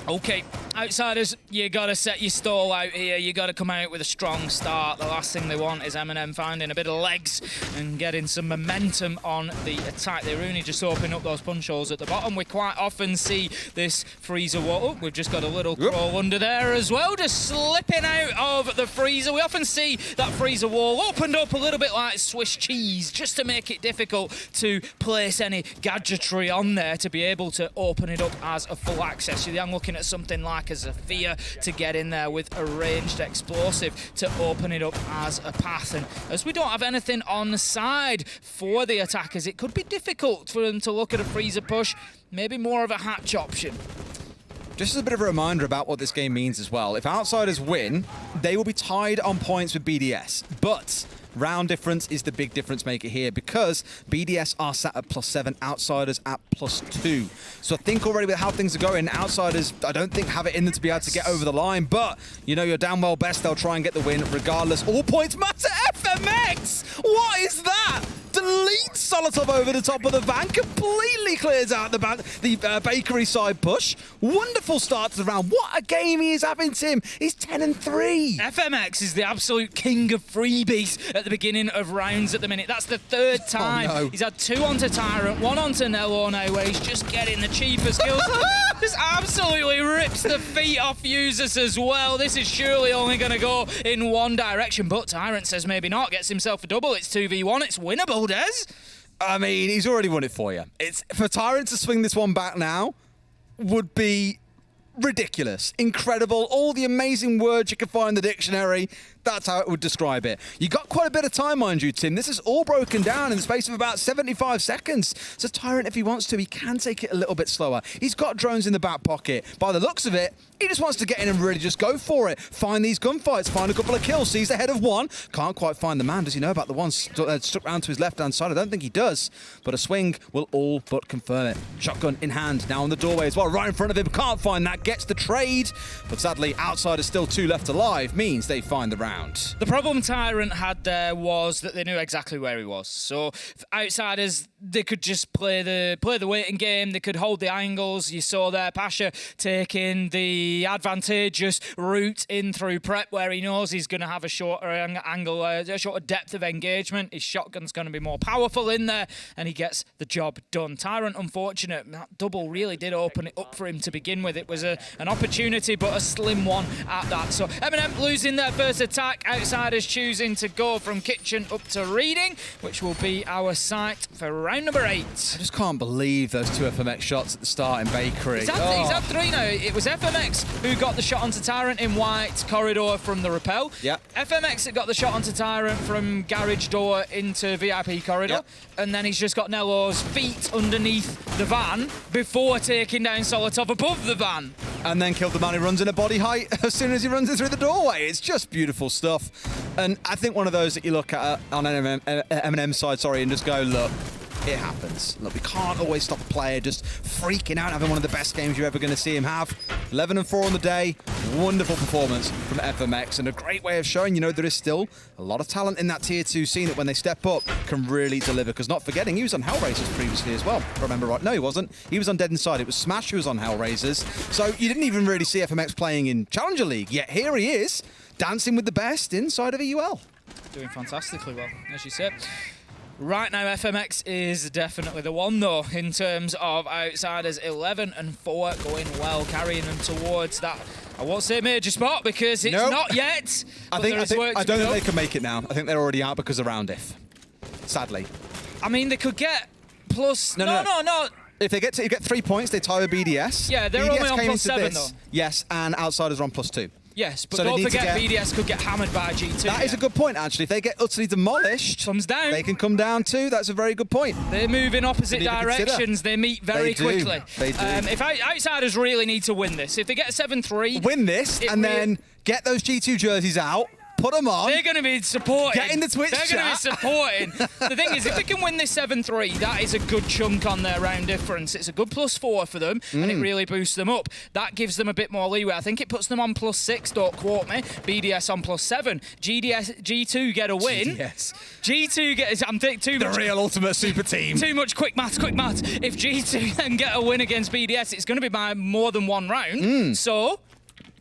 Okay. Outsiders, you gotta set your stall out here. You gotta come out with a strong start. The last thing they want is MNM finding a bit of legs and getting some momentum on the attack. They're only just opening up those punch holes at the bottom. We quite often see this freezer wall. Oh, we've just got a little crawl under there as well, just slipping out of the freezer. We often see that freezer wall opened up a little bit like Swiss cheese, just to make it difficult to place any gadgetry on there to be able to open it up as a full access. I'm looking at something like a Zephyr to get in there with a ranged explosive to open it up as a path. And as we don't have anything on the side for the attackers, it could be difficult for them to look at a freezer push, maybe more of a hatch option. Just as a bit of a reminder about what this game means as well, if outsiders win, they will be tied on points with BDS, but round difference is the big difference maker here, because BDS are sat at +7, outsiders at +2. So I think already with how things are going, outsiders, I don't think have it in them to be able to get over the line, but you know you're damn well best they'll try and get the win regardless. All points matter. FMX! What is that? Deletes Solotov over the top of the van, completely clears out the Bakery side push. Wonderful start to the round. What a game he is having, Tim. He's 10-3. FMX is the absolute king of freebies at the beginning of rounds at the minute. That's the 3rd time. Oh, no. He's had 2 onto Tyrant, 1 onto Nello now, where he's just getting the cheaper skills. Just absolutely rips the feet off Usus as well. This is surely only going to go in one direction, but Tyrant says maybe not. Gets himself a double. It's 2v1. It's winnable, Des. I mean, he's already won it for you. It's for Tyrant to swing this one back now would be ridiculous, incredible, all the amazing words you can find in the dictionary. That's how it would describe it. You got quite a bit of time, mind you, Tim. This is all broken down in the space of about 75 seconds. So Tyrant, if he wants to, he can take it a little bit slower. He's got drones in the back pocket. By the looks of it, he just wants to get in and really just go for it. Find these gunfights, find a couple of kills. Sees ahead of one. Can't quite find the man. Does he know about the one stuck round to his left-hand side? I don't think he does. But a swing will all but confirm it. Shotgun in hand, now on the doorway as well, right in front of him. Can't find that gets the trade, but sadly, Outsiders still 2 left alive means they find the round. The problem Tyrant had there was that they knew exactly where he was. So Outsiders, they could just play the waiting game. They could hold the angles. You saw there Pasha taking the advantageous route in through prep, where he knows he's going to have a shorter angle, a shorter depth of engagement. His shotgun's going to be more powerful in there, and he gets the job done. Tyrant, unfortunate. That double really did open it up for him to begin with. It was an opportunity, but a slim one at that. So MNM losing their first attack. Outsiders choosing to go from kitchen up to reading, which will be our sight for round number 8. I just can't believe those 2 FMX shots at the start in Bakery. He's had 3 now. It was FMX who got the shot onto Tyrant in white corridor from the rappel. Yep. FMX that got the shot onto Tyrant from garage door into VIP corridor. Yep. And then he's just got Nello's feet underneath the van before taking down Solotov above the van. And then killed the man who runs in a body height as soon as he runs in through the doorway. It's just beautiful stuff. And I think one of those that you look at on MNM side, and just go, look, it happens. Look, we can't always stop a player just freaking out, having one of the best games you're ever going to see him have. 11 and 4 on the day. Wonderful performance from FMX, and a great way of showing, there is still a lot of talent in that tier 2 scene that when they step up can really deliver. Because not forgetting, he was on Hellraisers previously as well, if I remember right. No, he wasn't. He was on Dead Inside. It was Smash who was on Hellraisers. So you didn't even really see FMX playing in Challenger League, yet here he is, dancing with the best inside of EUL. Doing fantastically well, as you said. Right now, FMX is definitely the one, though, in terms of Outsiders. 11 and 4 going well, carrying them towards that, I won't say major spot, because it's not yet. I don't think they can make it now. I think they're already out because of round if, sadly. I mean, they could get plus... No. If they get 3 points, they tie with BDS. Yeah, they're BDS only on plus 7, though. Yes, and Outsiders are on plus 2. Yes, but so don't forget BDS could get hammered by G2. That is a good point, actually. If they get utterly demolished, comes down, they can come down too. That's a very good point. They move in opposite directions. They meet very quickly. They do. If Outsiders really need to win this, if they get 7-3... Win this, and then get those G2 jerseys out. Put them on. They're going to be supporting. Get in the Twitch chat. They're going to be supporting. The thing is, if they can win this 7-3, that is a good chunk on their round difference. It's a good +4 for them, and it really boosts them up. That gives them a bit more leeway. I think it puts them on +6, don't quote me. BDS on +7. G2 get a win. G2 gets... I'm thinking too much... The real ultimate super team. Too much quick maths. If G2 then get a win against BDS, it's going to be by more than 1 round. So...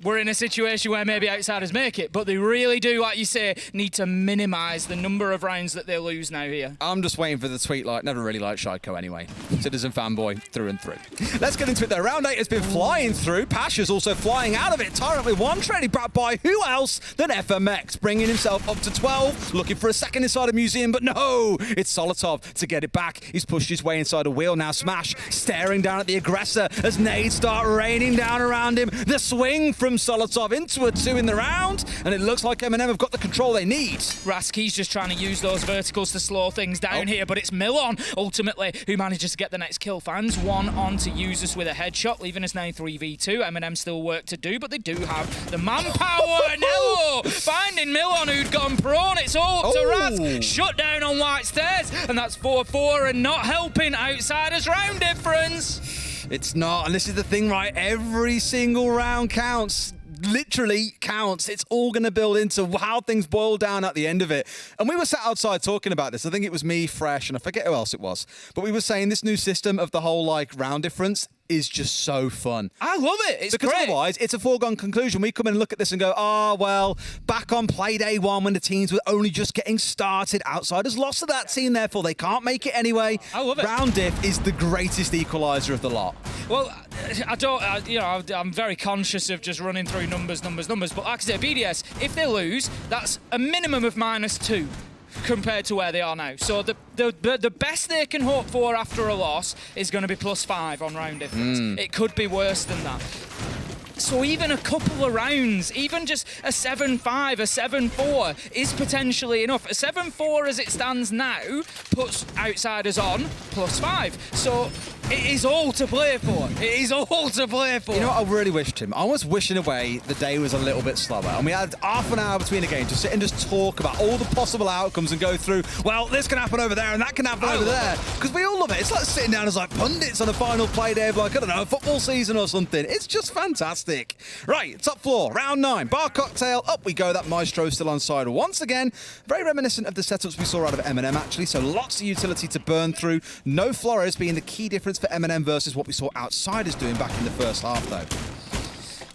we're in a situation where maybe Outsiders make it, but they really do, like you say, need to minimise the number of rounds that they lose now here. I'm just waiting for the tweet, never really liked Shiko anyway. Citizen fanboy through and through. Let's get into it though. Round 8 has been flying through. Pasha's also flying out of it. Tyrant with 1 trading back by who else than FMX, bringing himself up to 12, looking for a second inside a museum, but no, it's Solotov to get it back. He's pushed his way inside a wheel. Now Smash staring down at the aggressor as nades start raining down around him. The swing from Solotov into a 2 in the round, and it looks like MNM have got the control they need. Rasky's just trying to use those verticals to slow things down here, but it's Milon, ultimately, who manages to get the next kill. Finds 1 on to use us with a headshot, leaving us now 3v2. MNM still work to do, but they do have the manpower. Nello finding Milon, who'd gone prone. It's all up to Raz. Shut down on white stairs, and that's 4-4, and not helping Outsiders round difference. It's not, and this is the thing, right? Every single round counts. Literally counts. It's all going to build into how things boil down at the end of it. And we were sat outside talking about this. I think it was me, Fresh, and I forget who else it was. But we were saying this new system of the whole round difference is just so fun. I love it. It's because great. Otherwise, it's a foregone conclusion. We come in and look at this and go, well, back on Playday 1 when the teams were only just getting started, Outsiders lost to that team, therefore they can't make it anyway. I love it. Round diff is the greatest equalizer of the lot. Well, I'm very conscious of just running through numbers, but like I said, BDS, if they lose, that's a minimum of -2. Compared to where they are now. So the best they can hope for after a loss is going to be +5 on round difference. It could be worse than that. So even a couple of rounds, even just a 7-5, a 7-4 is potentially enough. A 7-4 as it stands now puts Outsiders on +5. So it is all to play for. It is all to play for. You know what I really wished him? I was wishing away the day was a little bit slower and we had half an hour between the games to sit and just talk about all the possible outcomes and go through, well, this can happen over there and that can happen over there. Because we all love it. It's like sitting down as like pundits on a final play day of like, I don't know, a football season or something. It's just fantastic. Right, top floor, round 9, bar cocktail, up we go. That Maestro still on side once again. Very reminiscent of the setups we saw out of MNM actually, so lots of utility to burn through. No Flores being the key difference for MNM versus what we saw Outsiders doing back in the first half though.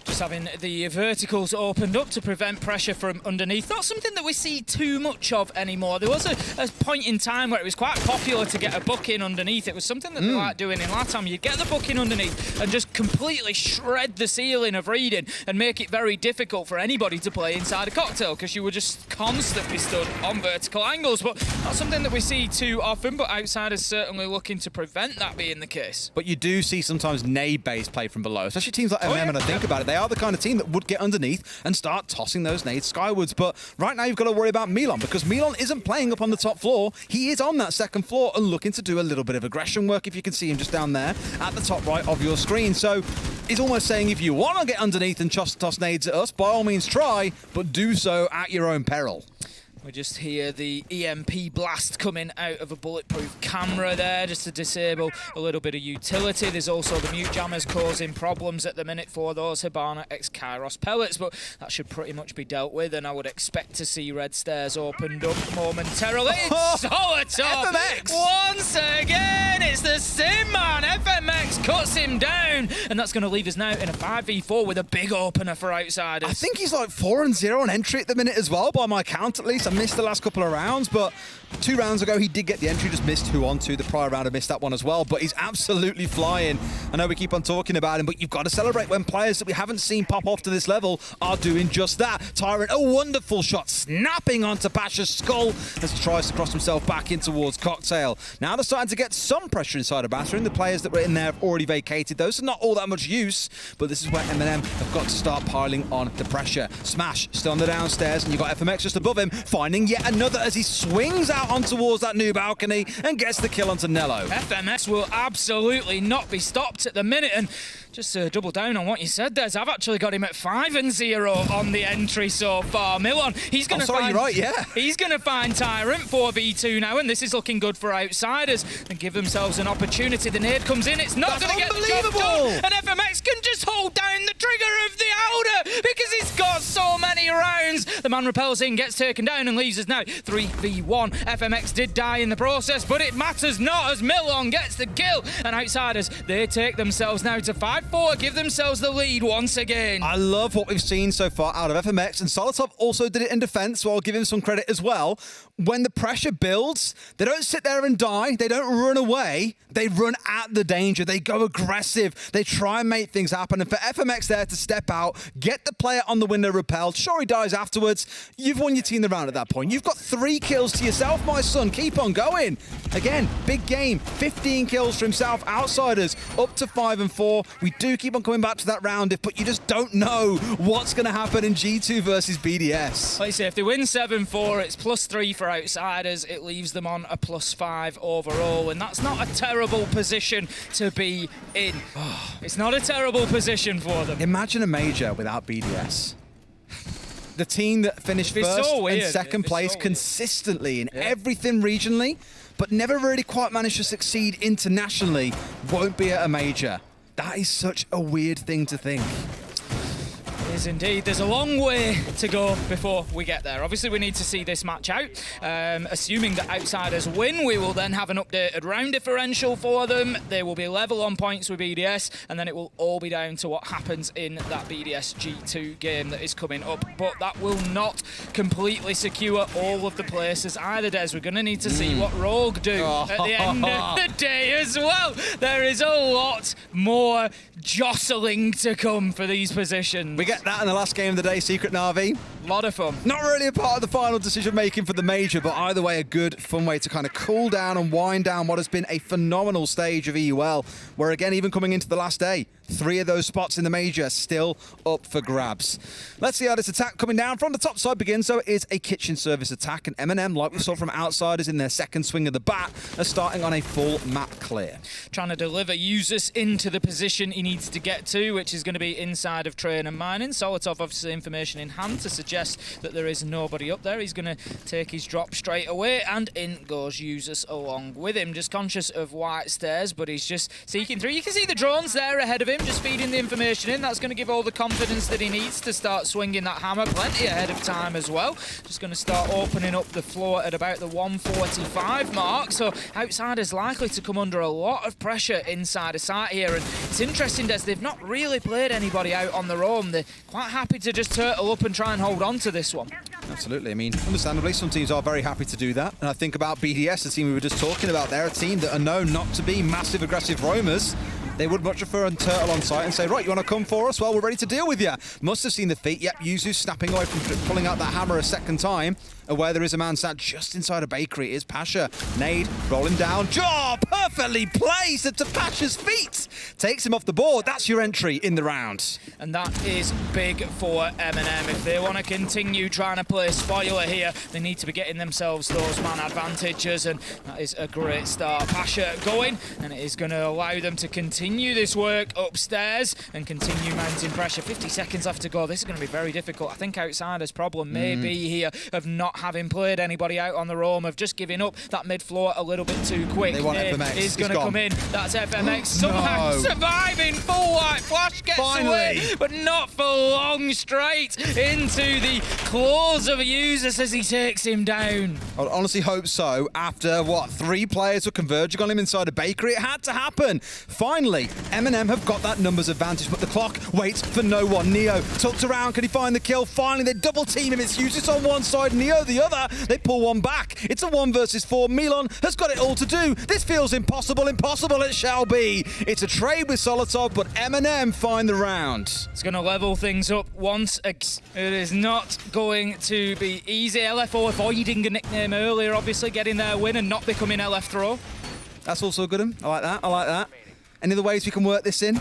Just having the verticals opened up to prevent pressure from underneath. Not something that we see too much of anymore. There was a point in time where it was quite popular to get a buck in underneath. It was something that they liked doing in LATAM. You'd get the buck in underneath and just completely shred the ceiling of reading and make it very difficult for anybody to play inside a cocktail because you were just constantly stood on vertical angles. But not something that we see too often, but Outsiders certainly looking to prevent that being the case. But you do see sometimes nade-based play from below, especially teams like MNM, and I think about it, they are the kind of team that would get underneath and start tossing those nades skywards. But right now you've got to worry about Milan because Milan isn't playing up on the top floor. He is on that second floor and looking to do a little bit of aggression work, if you can see him just down there at the top right of your screen. So he's almost saying if you want to get underneath and toss nades at us, by all means try, but do so at your own peril. We just hear the EMP blast coming out of a bulletproof camera there just to disable a little bit of utility. There's also the mute jammers causing problems at the minute for those Hibana X-Kairos pellets, but that should pretty much be dealt with, and I would expect to see red stairs opened up momentarily. It's Solotop FMX! Once again, it's the Sim man. FMX cuts him down, and that's going to leave us now in a 5v4 with a big opener for Outsiders. I think he's like 4-0 on entry at the minute as well, by my count at least. I missed the last couple of rounds, but 2 rounds ago he did get the entry, just missed 2-on-2. The prior round I missed that one as well, but he's absolutely flying. I know we keep on talking about him, but you've got to celebrate when players that we haven't seen pop off to this level are doing just that. Tyrant, a wonderful shot, snapping onto Pasha's skull as he tries to cross himself back in towards Cocktail. Now they're starting to get some pressure inside of Battering. The players that were in there have already vacated those, so not all that much use, but this is where MNM have got to start piling on the pressure. Smash still on the downstairs, and you've got FMX just above him, finding yet another as he swings out on towards that new balcony and gets the kill onto Nello. FMS will absolutely not be stopped at the minute, and just to double down on what you said, Des, I've actually got him at 5-0 on the entry so far. Milan, he's going to find... you're right, yeah. He's going to find Tyrant 4v2 now, and this is looking good for Outsiders and give themselves an opportunity. The nade comes in, it's not going to get the job done, and FMX can just hold down the trigger of the Elder because he's got so many rounds. The man repels in, gets taken down, and leaves us now 3v1. FMX did die in the process, but it matters not as Milan gets the kill, and Outsiders, they take themselves now to 5-4, give themselves the lead once again. I love what we've seen so far out of FMX, and Solotop also did it in defense, so I'll give him some credit as well. When the pressure builds, they don't sit there and die, they don't run away, they run at the danger, they go aggressive, they try and make things happen, and for FMX there to step out, get the player on the window repelled, sure he dies afterwards, you've won your team the round at that point. You've got 3 kills to yourself, my son, keep on going. Again, big game, 15 kills for himself, Outsiders up to 5-4. We do keep on coming back to that round, but you just don't know what's going to happen in G2 versus BDS. Like I say, if they win 7-4, it's +3 for Outsiders. It leaves them on a +5 overall, and that's not a terrible position to be in. It's not a terrible position for them. Imagine a major without BDS. The team that finished first and second place consistently in everything regionally, but never really quite managed to succeed internationally, won't be at a major. That is such a weird thing to think. It is indeed. There's a long way to go before we get there. Obviously, we need to see this match out. Assuming that Outsiders win, we will then have an updated round differential for them. They will be level on points with BDS, and then it will all be down to what happens in that BDS G2 game that is coming up. But that will not completely secure all of the places either, Des. We're going to need to see what Rogue do at the end of the day as well. There is a lot more jostling to come for these positions. We get that in the last game of the day, Secret Na'Vi. A lot of fun. Not really a part of the final decision making for the major, but either way, a good, fun way to kind of cool down and wind down what has been a phenomenal stage of EUL, where again, even coming into the last day, 3 of those spots in the major still up for grabs. Let's see how this attack coming down from the top side begins. So it is a kitchen service attack, and MNM, like we saw from Outsiders in their second swing of the bat, are starting on a full map clear. Trying to deliver Usus into the position he needs to get to, which is going to be inside of Train and Mining. Solotov obviously information in hand to suggest that there is nobody up there. He's going to take his drop straight away, and in goes Usus along with him. Just conscious of white stairs, but he's just seeking through. You can see the drones there ahead of him, just feeding the information in. That's going to give all the confidence that he needs to start swinging that hammer. Plenty ahead of time as well. Just going to start opening up the floor at about the 145 mark. So Outsiders likely to come under a lot of pressure inside a site here. And it's interesting, Des, they've not really played anybody out on their own. They're quite happy to just turtle up and try and hold on to this one. Absolutely. I mean, understandably, some teams are very happy to do that. And I think about BDS, the team we were just talking about. They're a team that are known not to be massive aggressive roamers. They would much prefer a turtle on site and say, right, you want to come for us? Well, we're ready to deal with you. Must have seen the feet. Yep, Yuzu snapping away from pulling out that hammer a second time. And where there is a man sat just inside a bakery is Pasha. Nade, rolling down. Jaw, perfectly placed to Pasha's feet. Takes him off the board. That's your entry in the round. And that is big for MNM. If they want to continue trying to play spoiler here, they need to be getting themselves those man advantages. And that is a great start. Pasha going, and it is going to allow them to continue this work upstairs and continue mounting pressure. 50 seconds left to go. This is going to be very difficult. I think Outsiders' problem may be here of not having played anybody out on the roam, of just giving up that mid floor a little bit too quick. They want FMX. Is going to come in. That's FMX somehow surviving. Full white flash gets away, but not for long. Straight into the claws of a user as he takes him down. I honestly hope so. After, what, 3 players were converging on him inside a bakery? It had to happen. Finally, MNM have got that numbers advantage, but the clock waits for no one. Neo tucked around. Can he find the kill? Finally, they double team him. It's Usus on one side, Neo the other. They pull one back. It's a 1 versus 4. Milan has got it all to do. This feels impossible. Impossible it shall be. It's a trade with Solotov, but MNM find the round. It's going to level things up once again. It is not going to be easy. LFO avoiding a nickname earlier, obviously getting their win and not becoming LF Throw. That's also a good one. I like that. I like that. Any other ways we can work this in?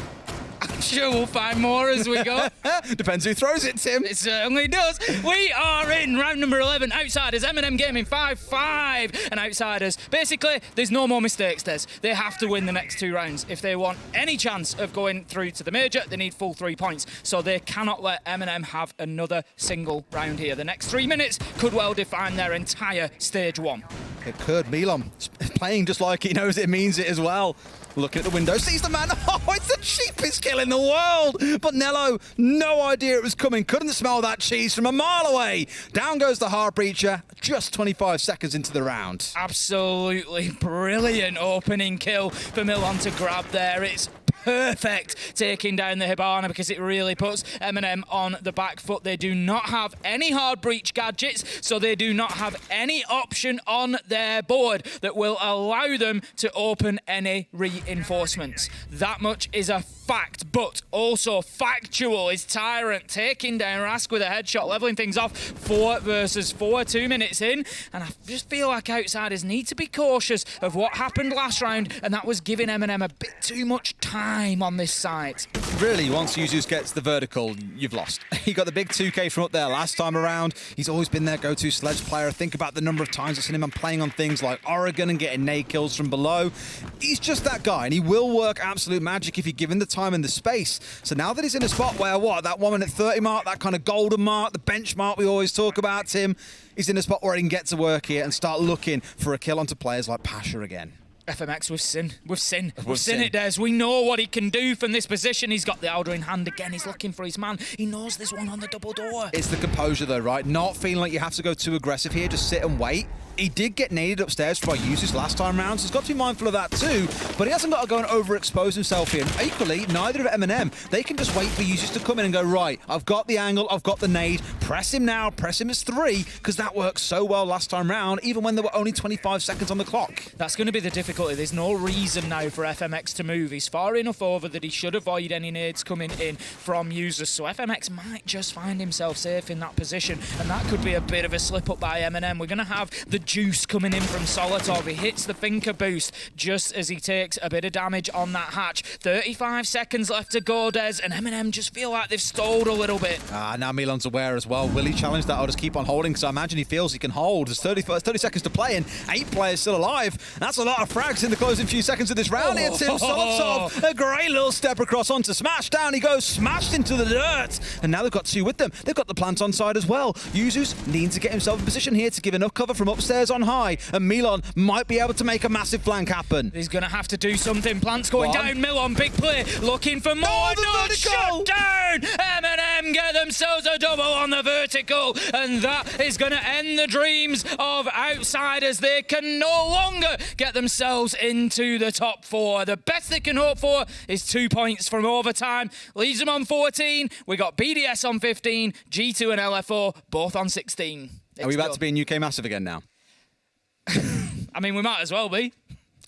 I'm sure we'll find more as we go. Depends who throws it, Tim. It certainly does. We are in round number 11. Outsiders, MNM gaming 5-5. And Outsiders, basically, there's no more mistakes, Des. They have to win the next 2 rounds. If they want any chance of going through to the major, they need full 3 points. So they cannot let MNM have another single round here. The next 3 minutes could well define their entire stage 1. It could. Milan playing just like he knows it means it as well. Looking at the window, sees the man. Oh, it's the cheapest kill in the world. But Nello, no idea it was coming. Couldn't smell that cheese from a mile away. Down goes the Heart Breacher, just 25 seconds into the round. Absolutely brilliant opening kill for Milan to grab there. It's perfect taking down the Hibana because it really puts MNM on the back foot. They do not have any hard breach gadgets, so they do not have any option on their board that will allow them to open any reinforcements. That much is a fact, but also factual is Tyrant taking down Rask with a headshot, leveling things off. 4 versus 4, 2 minutes in, and I just feel like Outsiders need to be cautious of what happened last round, and that was giving MNM a bit too much time on this site. Really, once Yuzus gets the vertical, you've lost. He got the big 2K from up there last time around. He's always been their go-to sledge player. Think about the number of times I've seen him playing on things like Oregon and getting nade kills from below. He's just that guy, and he will work absolute magic if you're given the time and the space. So now that he's in a spot where, that 1 minute 30 mark, that kind of golden mark, the benchmark we always talk about, Tim, he's in a spot where he can get to work here and start looking for a kill onto players like Pasha again. FMX with Sin. We've seen it, Des. We know what he can do from this position. He's got the Elder in hand again. He's looking for his man. He knows there's one on the double door. It's the composure, though, right? Not feeling like you have to go too aggressive here. Just sit and wait. He did get naded upstairs by Usus last time round, so he's got to be mindful of that too, but he hasn't got to go and overexpose himself here. Equally, neither of MNM. They can just wait for Usus to come in and go, right, I've got the angle, I've got the nade, Press him now, press him as 3, because that worked so well last time round, even when there were only 25 seconds on the clock. That's going to be the difficulty. There's no reason now for FMX to move. He's far enough over that he should avoid any nades coming in from users. So FMX might just find himself safe in that position, and that could be a bit of a slip up by MNM. We're going to have the juice coming in from Solotov. He hits the Finker boost just as he takes a bit of damage on that hatch. 35 seconds left to go, Des, and MNM just feel like they've stalled a little bit. Now Milan's aware as well. Will he challenge that? I'll just keep on holding, because I imagine he feels he can hold. There's 30 seconds to play and 8 players still alive. That's a lot of frags in the closing few seconds of this round. It's him, Solotov. A great little step across onto Smash. Down he goes, smashed into the dirt. And now they've got 2 with them. They've got the plant on side as well. Yuzu's needing to get himself in position here to give enough cover from upstairs on high. And Milan might be able to make a massive flank happen. He's going to have to do something. Plant's going down. Milan, big play. Looking for more. Oh, Shut down. MNM get themselves a double on the vertical. And that is going to end the dreams of outsiders. They can no longer get themselves into the top 4. The best they can hope for is 2 points from overtime. Leaves them on 14. We got BDS on 15, G2 and LFO both on 16. Are we about to be in UK Massive again now? I mean, we might as well be.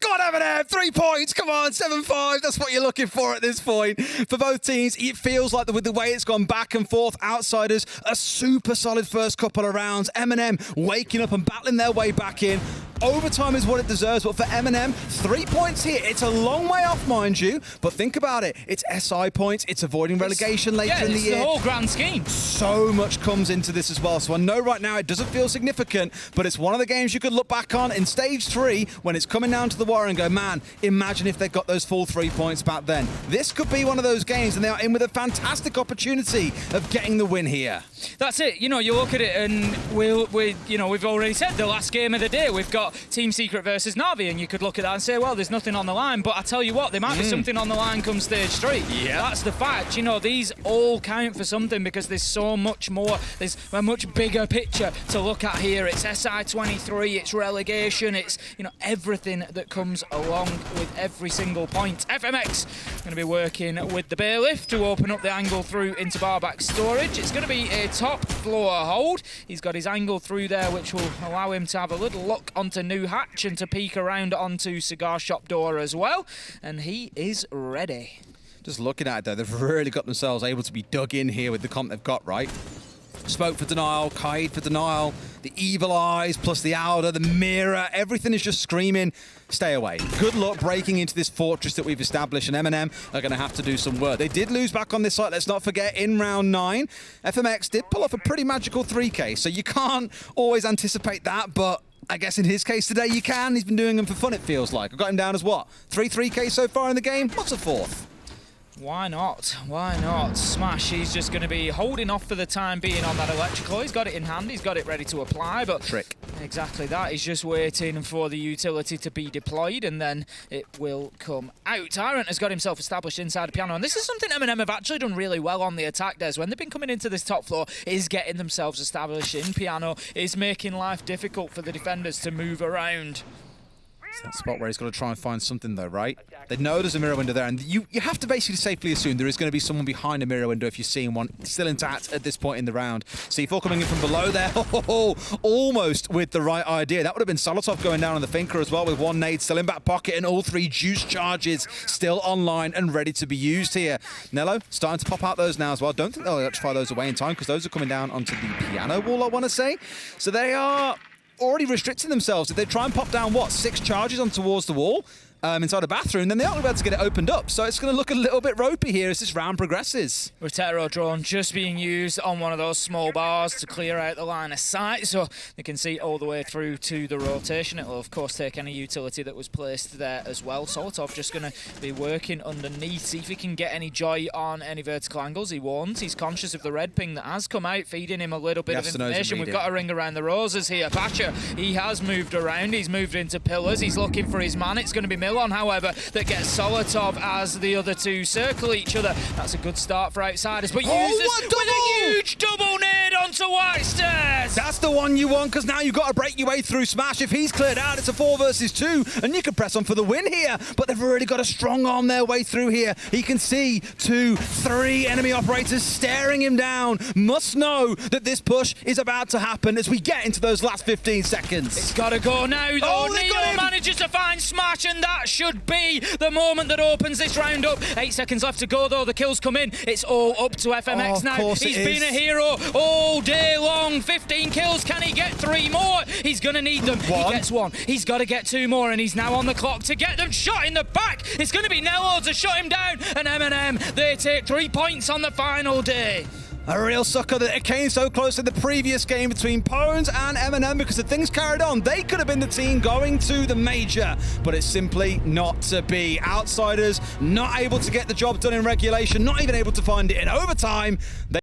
God, MNM, 3 points. Come on, 7-5. That's what you're looking for at this point. For both teams, it feels like with the way it's gone back and forth, outsiders, a super solid first couple of rounds. MNM waking up and battling their way back in. Overtime is what it deserves, but for MNM, 3 points here. It's a long way off, mind you, but think about it. It's SI points. It's avoiding relegation later in the year. Yeah, it's the whole grand scheme. So much comes into this as well. So I know right now it doesn't feel significant, but it's one of the games you could look back on in stage 3 when it's coming down to the wire and go, man, imagine if they got those full 3 points back then. This could be one of those games, and they are in with a fantastic opportunity of getting the win here. That's it. You know, you look at it, and we've already said the last game of the day. We've got Team Secret versus Na'Vi, and you could look at that and say, well, there's nothing on the line. But I tell you what, there might be something on the line come stage 3. Yeah, that's the fact. You know, these all count for something because there's so much more. There's a much bigger picture to look at here. It's SI23, it's relegation, it's everything that comes along with every single point. FMX going to be working with the bailiff to open up the angle through into barback storage. It's going to be a top floor hold. He's got his angle through there, which will allow him to have a little look onto New Hatch and to peek around onto cigar shop door as well. And he is ready. Just looking at it though, they've really got themselves able to be dug in here with the comp they've got, right? Smoke for denial, Kaid for denial, the evil eyes plus the Alder, the mirror, everything is just screaming, stay away. Good luck breaking into this fortress that we've established, and MNM are going to have to do some work. They did lose back on this site, let's not forget, in round 9. FMX did pull off a pretty magical 3K, so you can't always anticipate that, but I guess in his case today you can. He's been doing them for fun, it feels like. I've got him down as what? 3K so far in the game? What's a 4th? Why not? Why not? Smash, he's just going to be holding off for the time being on that electrical. He's got it in hand, he's got it ready to apply, but trick. Exactly that. He's just waiting for the utility to be deployed, and then it will come out. Tyrant has got himself established inside the piano, and this is something MNM have actually done really well on the attack, Des. When they've been coming into this top floor, is getting themselves established in piano, is making life difficult for the defenders to move around. It's that spot where he's got to try and find something though, right? They know there's a mirror window there, and you have to basically safely assume there is going to be someone behind a mirror window if you're seeing one still intact at this point in the round. C4 coming in from below there, almost with the right idea. That would have been Solotov going down on the Finker as well with 1 nade still in back pocket and all 3 juice charges still online and ready to be used here. Nello starting to pop out those now as well. Don't think they'll electrify those away in time because those are coming down onto the piano wall, I want to say. So they are already restricting themselves. If they try and pop down, 6 charges on towards the wall inside the bathroom, then they aren't about to get it opened up. So it's going to look a little bit ropey here as this round progresses. Rotero drone just being used on one of those small bars to clear out the line of sight, so they can see all the way through to the rotation. It will, of course, take any utility that was placed there as well. Solotov just going to be working underneath, see if he can get any joy on any vertical angles. He won't. He's conscious of the red ping that has come out, feeding him a little bit of information. We've got a ring around the roses here. Pacha, he has moved around. He's moved into pillars. He's looking for his man. It's going to be Milon, however, that gets Solotov as the other two circle each other. That's a good start for Outsiders, but uses with a huge double nade onto White Stairs. That's the one you want, because now you've got to break your way through Smash. If he's cleared out, it's a 4 versus 2, and you can press on for the win here. But they've already got a strong arm their way through here. He can see 2, 3 enemy operators staring him down. Must know that this push is about to happen as we get into those last 15 seconds. It's got to go now, though. Neo manages to find Smash, and that should be the moment that opens this round up. 8 seconds left to go, though. The kills come in. It's all up to FMX now. He's been a hero all day long. 15 kills. Can he get 3 more? He's going to need them. He gets 1. He's got to get 2 more, and he's now on the clock to get them shot in the back. It's going to be Nello to shut him down, and MNM, they take 3 points on the final day. A real sucker that it came so close in the previous game between Pones and MNM, because if things carried on, they could have been the team going to the major, but it's simply not to be. Outsiders not able to get the job done in regulation, not even able to find it in overtime.